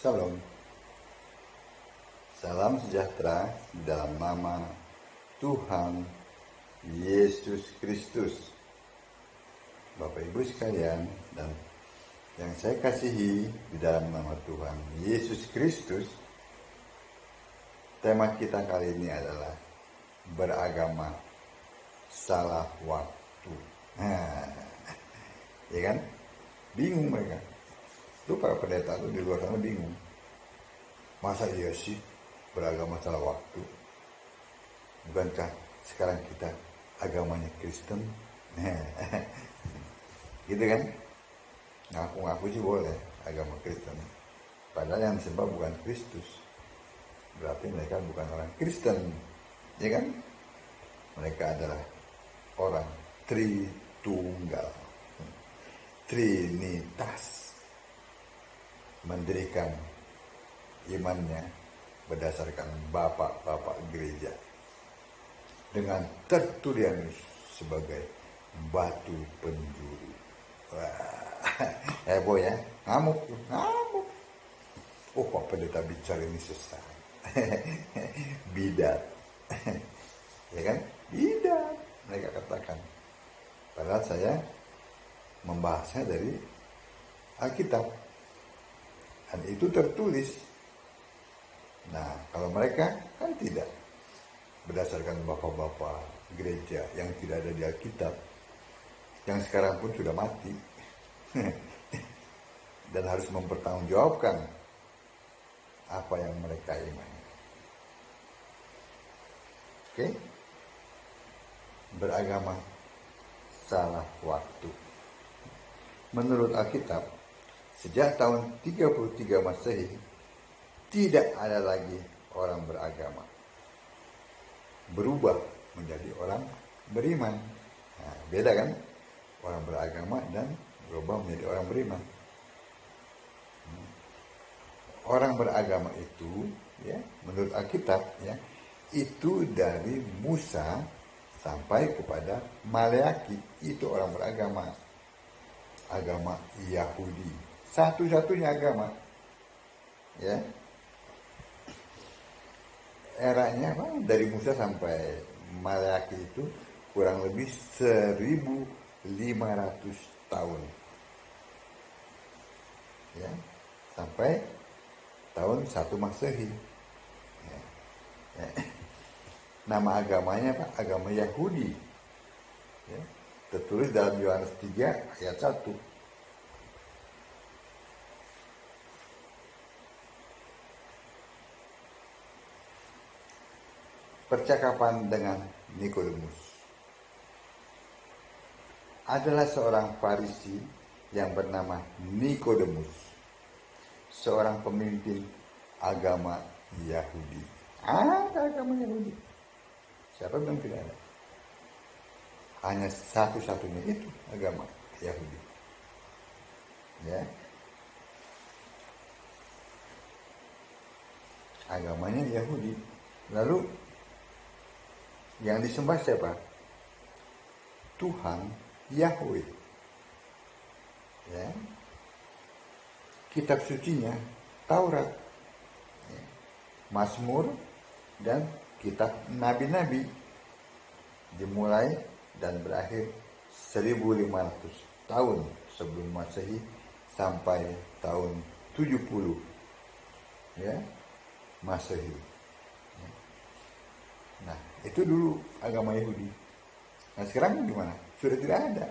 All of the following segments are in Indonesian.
Shalom. Salam sejahtera dalam nama Tuhan Yesus Kristus. Bapak Ibu sekalian dan yang saya kasihi di dalam nama Tuhan Yesus Kristus, tema kita kali ini adalah beragama salah waktu. Ya kan? Bingung mereka. Itu para pendeta itu di luar sana bingung. Masa iya sih beragama salah waktu? Bukankah sekarang kita agamanya Kristen? Gitu kan? Ngaku-ngaku sih boleh agama Kristen. Padahal yang disembah bukan Kristus. Berarti mereka bukan orang Kristen. Ya kan? Mereka adalah orang Tritunggal. Trinitas. Mendirikan imannya berdasarkan bapak-bapak gereja dengan Tertullianus sebagai batu penjuru. Wah, heboh ya, ngamuk. Oh, Pak Pendeta bicara ini sesat. Bidat. Ya kan? Bidat, mereka katakan. Padahal saya membahasnya dari Alkitab. Dan itu tertulis. Nah, kalau mereka kan tidak. Berdasarkan bapak-bapak gereja yang tidak ada di Alkitab. Yang sekarang pun sudah mati. Dan harus mempertanggungjawabkan apa yang mereka imani. Oke? Beragama salah waktu. Menurut Alkitab, sejak tahun 33 Masehi, tidak ada lagi orang beragama. Berubah menjadi orang beriman. Nah, beda kan? Orang beragama dan berubah menjadi orang beriman. Orang beragama itu, ya, menurut Alkitab, ya, itu dari Musa sampai kepada Maleaki. Itu orang beragama. Agama Yahudi. Satu-satunya agama, ya, eranya apa? Dari Musa sampai Maleaki itu kurang lebih 1500 tahun, ya, sampai tahun 1 Masehi. Ya. Nama agamanya apa? Agama Yahudi, ya, tertulis dalam Yohanes 3 ayat 1. Percakapan dengan Nikodemus. Adalah seorang Farisi yang bernama Nikodemus, seorang pemimpin agama Yahudi. Ada agama Yahudi. Siapa bilang tidak ada? Hanya satu-satunya itu agama Yahudi. Ya. Agamanya Yahudi. Lalu yang disembah siapa? Tuhan Yahweh. Ya. Kitab sucinya Taurat, ya. Mazmur dan kitab nabi-nabi dimulai dan berakhir 1500 tahun sebelum Masehi sampai tahun 70, ya, Masehi. Nah, itu dulu agama Yahudi. Nah, sekarang gimana? Sudah tidak ada.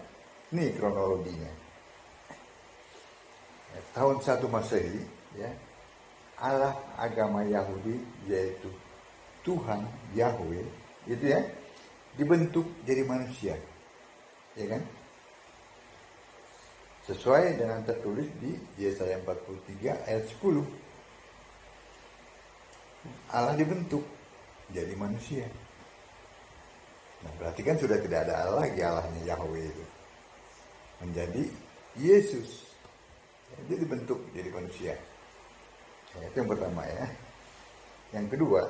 Nih kronologinya. Ya, tahun 1 Masehi, ya, Allah agama Yahudi yaitu Tuhan Yahweh, itu ya, dibentuk jadi manusia. Ya kan? Sesuai dengan tertulis di Yesaya 43 ayat 10. Allah dibentuk jadi manusia. Nah, berarti kan sudah tidak ada Allah lagi, Allahnya Yahweh itu. Menjadi Yesus. Dia dibentuk jadi manusia. Ya, itu yang pertama ya. Yang kedua,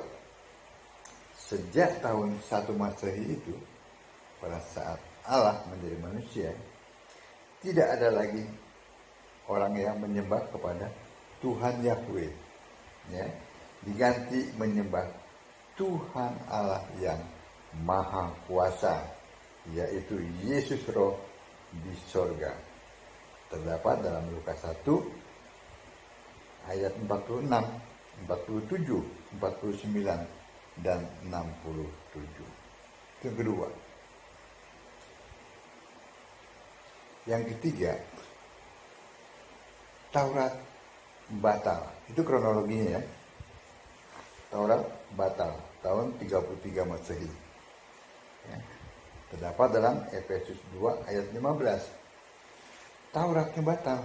sejak tahun 1 Masehi itu, pada saat Allah menjadi manusia, tidak ada lagi orang yang menyembah kepada Tuhan Yahweh, ya, diganti menyembah Tuhan Allah yang Maha Kuasa, yaitu Yesus Roh di sorga. Terdapat dalam Lukas 1 ayat 46, 47, 49, dan 67. Itu yang kedua. Yang ketiga, Taurat batal. Itu kronologinya ya. Taurat batal tahun 33 Masehi. Ya. Terdapat dalam Efesus 2 ayat 15. Tauratnya batal.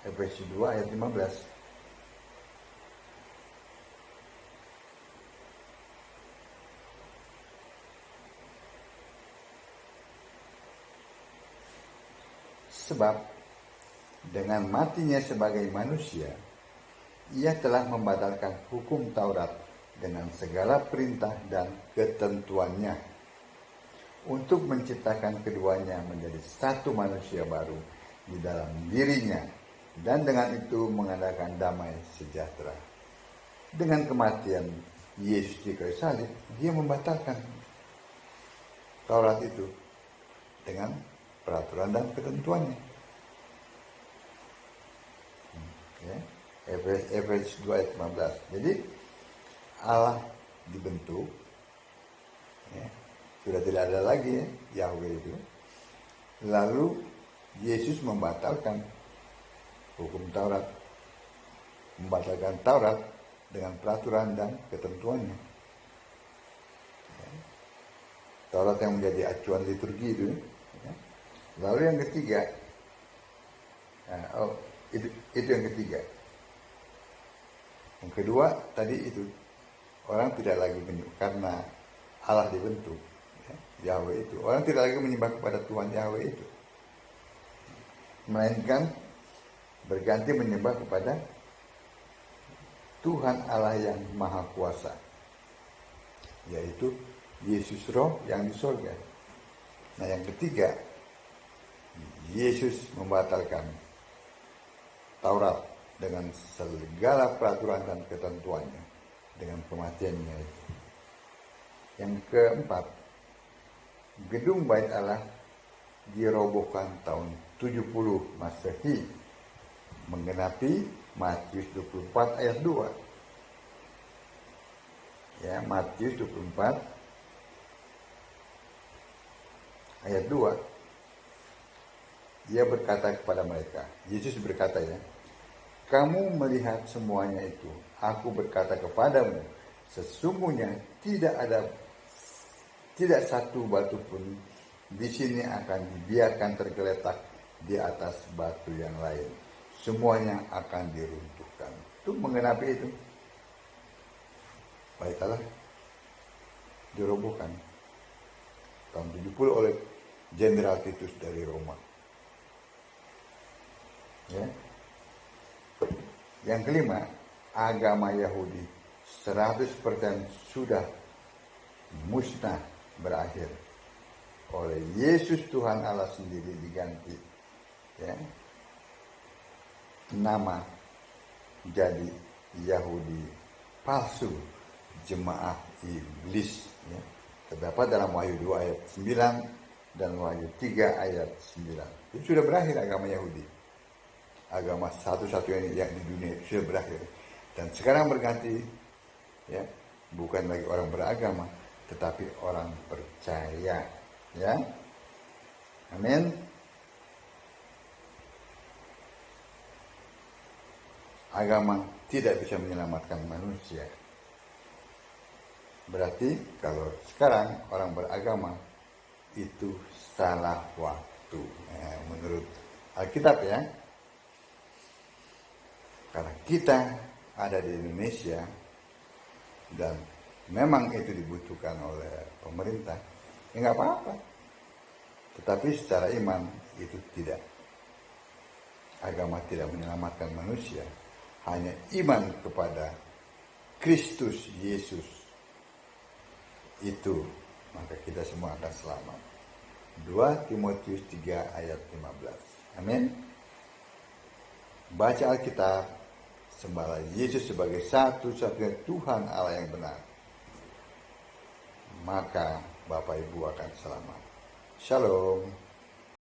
Efesus 2 ayat 15. Sebab dengan matinya sebagai manusia, ia telah membatalkan hukum Taurat dengan segala perintah dan ketentuannya untuk menciptakan keduanya menjadi satu manusia baru di dalam dirinya, dan dengan itu mengadakan damai sejahtera. Dengan kematian Yesus di kayu salib, dia membatalkan Taurat itu dengan peraturan dan ketentuannya. Ya. Efesus 2 ayat 15. Jadi Allah dibentuk, ya, sudah tidak ada lagi ya, Yahweh itu. Lalu Yesus membatalkan hukum Taurat, membatalkan Taurat dengan peraturan dan ketentuannya. Ya. Taurat yang menjadi acuan liturgi itu. Ya. Lalu yang ketiga, itu yang ketiga. Yang kedua tadi itu orang tidak lagi menyembah karena Allah dibentuk, ya, Yahweh itu. Orang tidak lagi menyembah kepada Tuhan Yahweh itu, melainkan berganti menyembah kepada Tuhan Allah yang Maha Kuasa, yaitu Yesus Roh yang di sorga. Nah yang ketiga, Yesus membatalkan Taurat dengan segala peraturan dan ketentuannya dengan kematiannya itu. Yang keempat, gedung Bait Allah dirobohkan tahun 70 Masehi menggenapi Matius 24 ayat 2. Ya, Matius 24 ayat 2. Dia berkata kepada mereka, Yesus berkata ya, kamu melihat semuanya itu, aku berkata kepadamu, sesungguhnya tidak satu batu pun di sini akan dibiarkan tergeletak di atas batu yang lain. Semuanya akan diruntuhkan. Itu menggenapi itu. Bait Allah dirobohkan tahun 70 oleh Jenderal Titus dari Roma. Ya. Yang kelima, agama Yahudi 100% sudah musnah, berakhir oleh Yesus Tuhan Allah sendiri diganti, ya, nama jadi Yahudi palsu, jemaah iblis, ya. Terdapat dalam Wahyu 2 ayat 9 dan Wahyu 3 ayat 9. Itu sudah berakhir agama Yahudi. Agama satu-satunya yang di dunia itu sudah berakhir. Dan sekarang berganti, ya, bukan lagi orang beragama, tetapi orang percaya, ya. Amin. Agama tidak bisa menyelamatkan manusia. Berarti kalau sekarang orang beragama itu salah waktu, ya, menurut Alkitab, ya. Karena kita ada di Indonesia dan memang itu dibutuhkan oleh pemerintah, ya nggak apa-apa. Tetapi secara iman itu tidak. Agama tidak menyelamatkan manusia. Hanya iman kepada Kristus Yesus itu, maka kita semua akan selamat. 2 Timotius 3 ayat 15. Amin. baca Alkitab, sembahlah Yesus sebagai satu-satunya Tuhan Allah yang benar, maka Bapak Ibu akan selamat. Shalom.